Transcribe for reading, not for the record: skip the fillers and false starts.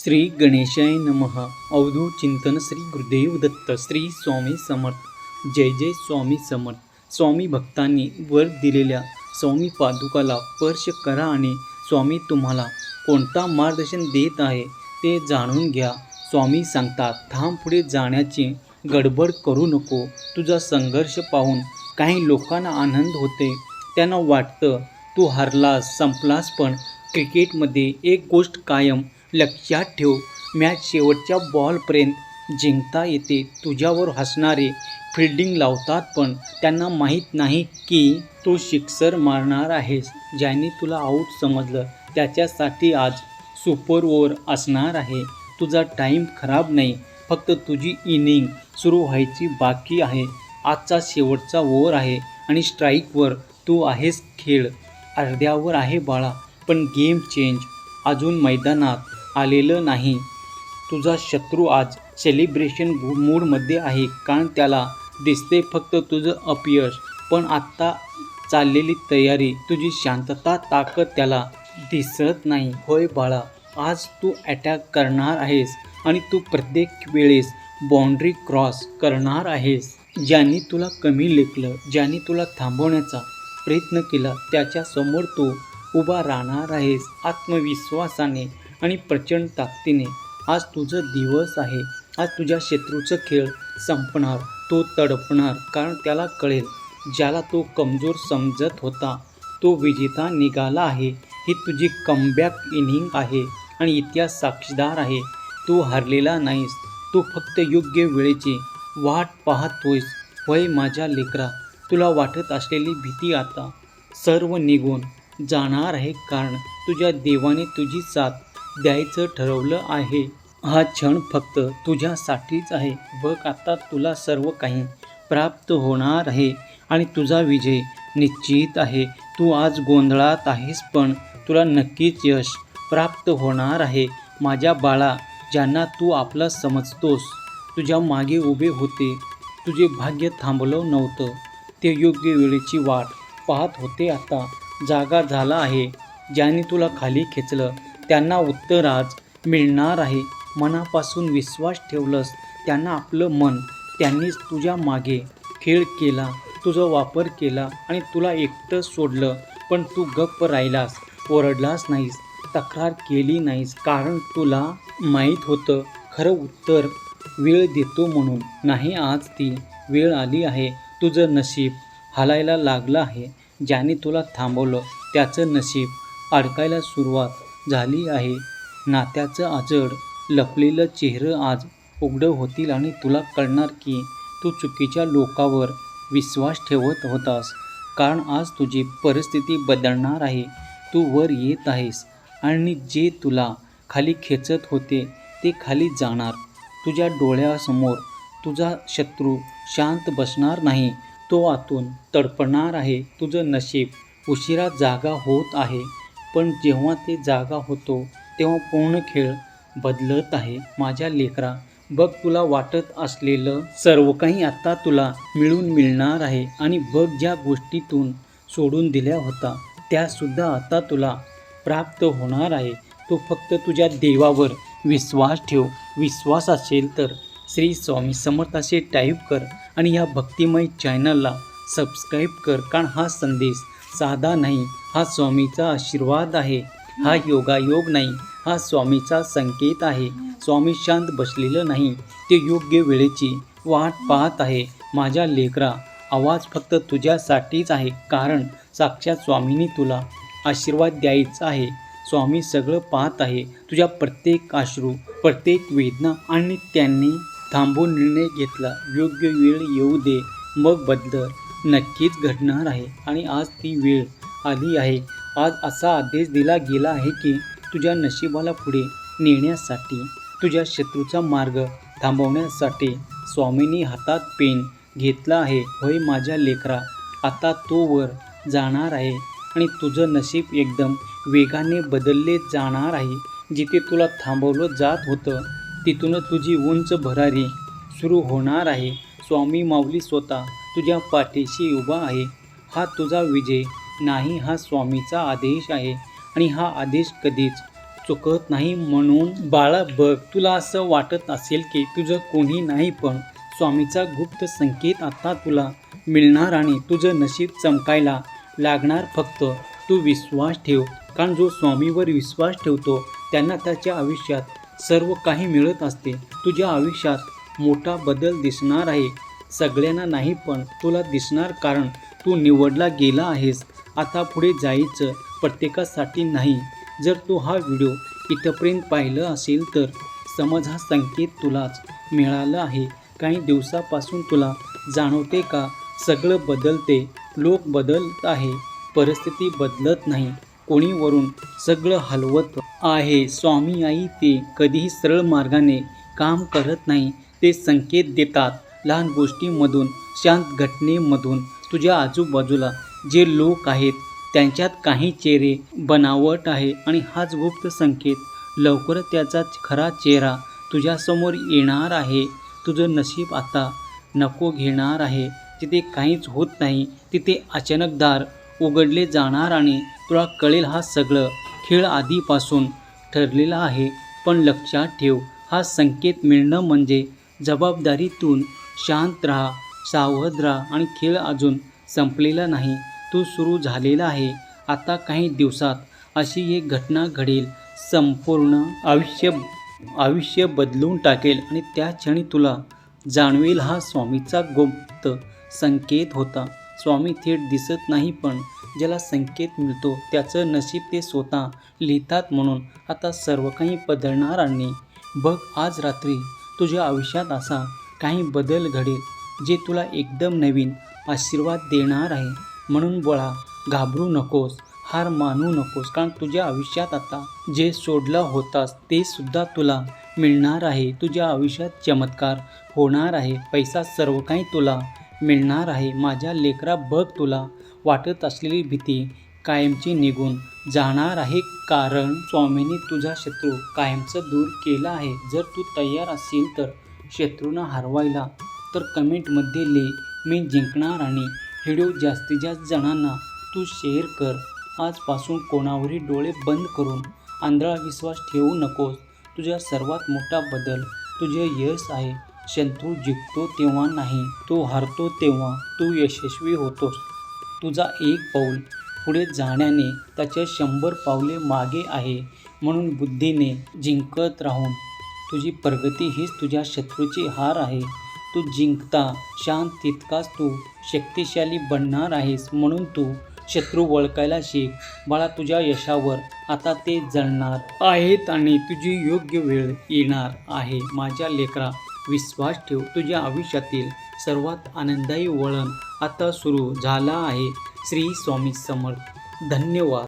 श्री गणेशाय नमः. अवधूत चिंतन श्री गुरुदेव दत्त. श्री स्वामी समर्थ. जय जय स्वामी समर्थ. स्वामी भक्तांनी वर दिलेल्या स्वामी पादुकाला स्पर्श करा आणि स्वामी तुम्हाला कोणता मार्गदर्शन देत आहे ते जाणून घ्या. स्वामी सांगतात, थांब, पुढे जाण्याची गडबड करू नको. तुझा संघर्ष पाहून काही लोकांना आनंद होते. त्यांना वाटतं तू हरलास, संपलास, पण क्रिकेटमध्ये एक गोष्ट कायम लक्षात ठेव, मॅच शेवटच्या बॉलपर्यंत जिंकता येते. तुझ्यावर हसणारे फिल्डिंग लावतात, पण त्यांना माहीत नाही की तू सिक्सर मारणार आहेस. ज्यांनी तुला आऊट समजलं त्याच्यासाठी आज सुपर ओव्हर असणार आहे. तुझा टाईम खराब नाही, फक्त तुझी इनिंग सुरू व्हायची बाकी आहे. आजचा शेवटचा ओव्हर आहे आणि स्ट्राईकवर तू आहेस. खेळ अर्ध्यावर आहे बाळा, पण गेम चेंज अजून मैदानात आलेलं नाही. तुझा शत्रू आज सेलिब्रेशन मूडमध्ये आहे, कारण त्याला दिसते फक्त तुझं अपयश, पण आत्ता चाललेली तयारी, तुझी शांतता, ताकद त्याला दिसत नाही. होय बाळा, आज तू अटॅक करणार आहेस आणि तू प्रत्येक वेळेस बाउंड्री क्रॉस करणार आहेस. ज्यांनी तुला कमी लेखलं, ज्यांनी तुला थांबवण्याचा प्रयत्न केला, त्याच्यासमोर तू उभा राहणार आहेस आत्मविश्वासाने आणि प्रचंड ताकदीने. आज तुझं दिवस आहे. आज तुझ्या शत्रूचा खेळ संपणार. तो तडपणार, कारण त्याला कळेल, ज्याला तो कमजोर समजत होता तो विजेता निघाला आहे. ही तुझी कमबॅक इनिंग आहे आणि इतिहास साक्षीदार आहे. तू हरलेला नाहीस, तू फक्त योग्य वेळेची वाट पाहतोयस. होय माझ्या लेकरा, तुला वाटत असलेली भीती आता सर्व निघून जाणार आहे, कारण तुझ्या देवाने तुझी साथ द्यायचं ठरवलं आहे. हा क्षण फक्त तुझ्यासाठीच आहे. बघ, आता तुला सर्व काही प्राप्त होणार आहे आणि तुझा विजय निश्चित आहे. तू आज गोंधळात आहेस, पण तुला नक्कीच यश प्राप्त होणार आहे. माझ्या बाळा, ज्यांना तू आपला समजतोस, तुझ्या मागे उभे होते, तुझे भाग्य थांबलं नव्हतं, ते योग्य वेळेची वाट पाहत होते, आता जागा झाला आहे. ज्यांनी तुला खाली खेचलं त्यांना उत्तर आज मिळणार आहे. मनापासून विश्वास ठेवलंस त्यांना आपलं मन, त्यांनीच तुझ्या मागे खेळ केला, तुझा वापर केला आणि तुला एकटं सोडलं, पण तू गप्प राहिलास, ओरडलास नाहीस, तक्रार केली नाहीस, कारण तुला माहीत होतं खरं उत्तर वेळ देतो म्हणून नाही. आज ती वेळ आली आहे. तुझं नशीब हालायला लागलं आहे. ज्याने तुला थांबवलं त्याचं नशीब अडकायला सुरुवात झाली आहे. नात्याचं आजड लपलेलं चेहरं आज उघडं होतील आणि तुला कळणार की तू चुकीच्या लोकांवर विश्वास ठेवत होतास, कारण आज तुझी परिस्थिती बदलणार आहे. तू वर येत आहेस आणि जे तुला खाली खेचत होते ते खाली जाणार. तुझ्या डोळ्यासमोर तुझा शत्रू शांत बसणार नाही, तो आतून तडपणार आहे. तुझं नशीब उशिरा जागा होत आहे, पण जेव्हा ते जागा होतो तेव्हा पूर्ण खेळ बदलत आहे. माझ्या लेकरा, बघ, तुला वाटत असलेलं सर्व काही आता तुला मिळणार आहे. आणि बघ, ज्या गोष्टीतून सोडून दिल्या होता त्यासुद्धा आता तुला प्राप्त होणार आहे. तू फक्त तुझ्या देवावर विश्वास ठेव. विश्वास असेल तर श्री स्वामी समर्थ असे टाईप कर आणि या भक्तिमय चॅनलला सबस्क्राईब कर, कारण हा संदेश साधा नाही, हा स्वामीचा आशीर्वाद आहे. हा योगायोग नाही, हा स्वामीचा संकेत आहे. स्वामी शांत बसलेलं नाही, ते योग्य वेळेची वाट पाहत आहे. माझ्या लेकरा, आवाज फक्त तुझ्यासाठीच आहे, कारण साक्षात स्वामींनी तुला आशीर्वाद द्यायचा आहे. स्वामी सगळं पाहत आहे, तुझ्या प्रत्येक अश्रू, प्रत्येक वेदना, आणि त्यांनी थांबून निर्णय घेतला. योग्य वेळ येऊ दे, मग बदल नक्कीच घडणार आहे. आणि आज ती वेळ आली आहे. आज असा आदेश दिला गेला आहे की तुझ्या नशिबाला पुढे नेण्यासाठी, तुझ्या शत्रूचा मार्ग थांबवण्यासाठी स्वामींनी हातात पेन घेतला आहे. होय माझ्या लेकरा, आता तो वर जाणार आहे आणि तुझं नशीब एकदम वेगाने बदलले जाणार आहे. जिथे तुला थांबवलं जात होतं तिथूनच तुझी उंच भरारी सुरू होणार आहे. स्वामी माऊली स्वतः तुझ्या पाठीशी उभा आहे. हा तुझा विजय नाही, हा स्वामीचा आदेश आहे आणि हा आदेश कधीच चुकत नाही. म्हणून बाळा बघ, तुला असं वाटत असेल की तुझं कोणी नाही, पण स्वामीचा गुप्त संकेत आता तुला मिळणार आणि तुझं नशीब चमकायला लागणार. फक्त तू विश्वास ठेव, कारण जो स्वामीवर विश्वास ठेवतो त्यांना त्याच्या आयुष्यात सर्व काही मिळत असते. तुझ्या आयुष्यात मोठा बदल दिसणार आहे. सगळ्यांना नाही, पण तुला दिसणार, कारण तू निवडला गेला आहेस. आता पुढे जायचं प्रत्येकासाठी नाही. जर तू हा व्हिडिओ इथपर्यंत पाहिलं असेल तर समज हा संकेत तुलाच मिळाला आहे. काही दिवसापासून तुला जाणवते का सगळं बदलते, लोक बदलत आहे, परिस्थिती बदलत नाही, कोणी वरून सगळं हलवत आहे. स्वामी आई ते कधीही सरळ मार्गाने काम करत नाही. ते संकेत देतात लहान गोष्टींमधून, शांत घटनेमधून. तुझ्या आजूबाजूला जे लोक आहेत त्यांच्यात काही चेहरे बनावट आहे आणि हाच गुप्त संकेत लवकरच त्याचा खरा चेहरा तुझ्यासमोर येणार आहे. तुझं नशीब आता नको घेणार आहे. जिथे काहीच होत नाही तिथे अचानक दार उघडले जाणार आणि तुला कळेल हा सगळं खेळ आधीपासून ठरलेला आहे. पण लक्षात ठेव, हा संकेत मिळणं म्हणजे जबाबदारीतून. शांत राहा, सावध राहा आणि खेळ अजून संपलेला नाही, तो सुरू झालेला आहे. आता काही दिवसात अशी एक घटना घडेल, संपूर्ण आयुष्य बदलून टाकेल आणि त्या क्षणी तुला जाणवेल हा स्वामीचा गुप्त संकेत होता. स्वामी थेट दिसत नाही, पण ज्याला संकेत मिळतो त्याचं नशीब ते स्वतः लिहितात. म्हणून आता सर्व काही बदलणार आणि बघ, आज रात्री तुझ्या आयुष्यात असा काही बदल घडेल जे तुला एकदम नवीन आशीर्वाद देणार आहे. म्हणून बाळा, घाबरू नकोस, हार मानू नकोस, कारण तुझ्या आयुष्यात आता जे सोडला होतास ते सुद्धा तुला मिळणार आहे. तुझ्या आयुष्यात चमत्कार होणार आहे, पैसा सर्व काही तुला मिळणार आहे. माझ्या लेकरा बघ, तुला वाटत असलेली भीती कायमची निघून जाणार आहे, कारण स्वामींनी तुझा शत्रू कायमचा दूर केला आहे. जर तू तयार असेल तर शत्रूंना हरवायला तर कमेंटमध्ये लिह, मी जिंकणार. आणि व्हिडिओ जास्तीत जास्त जणांना तू शेअर कर. आजपासून कोणावरही डोळे बंद करून आंधळा विश्वास ठेवू नकोस. तुझा सर्वात मोठा बदल तुझे यश आहे. शत्रू जिंकतो तेव्हा नाही, तो हरतो तेव्हा तू यशस्वी होतोस. तुझा एक पाऊल पुढे जाण्याने त्याच्या 100 पावले मागे आहे. म्हणून बुद्धीने जिंकत राहून तुझी प्रगती हीच तुझ्या शत्रूची हार आहे. तू जिंकता शांत तितकाच तू शक्तिशाली बनणार आहेस. म्हणून तू शत्रू ओळखायला शिक बाळा. तुझ्या यशावर आता ते जळणार आहेत आणि तुझी योग्य वेळ येणार आहे. माझ्या लेकरा, विश्वास ठेव, तुझ्या आयुष्यातील सर्वात आनंदायी वळण आता सुरू झाला आहे. श्री स्वामी समर्थ. धन्यवाद.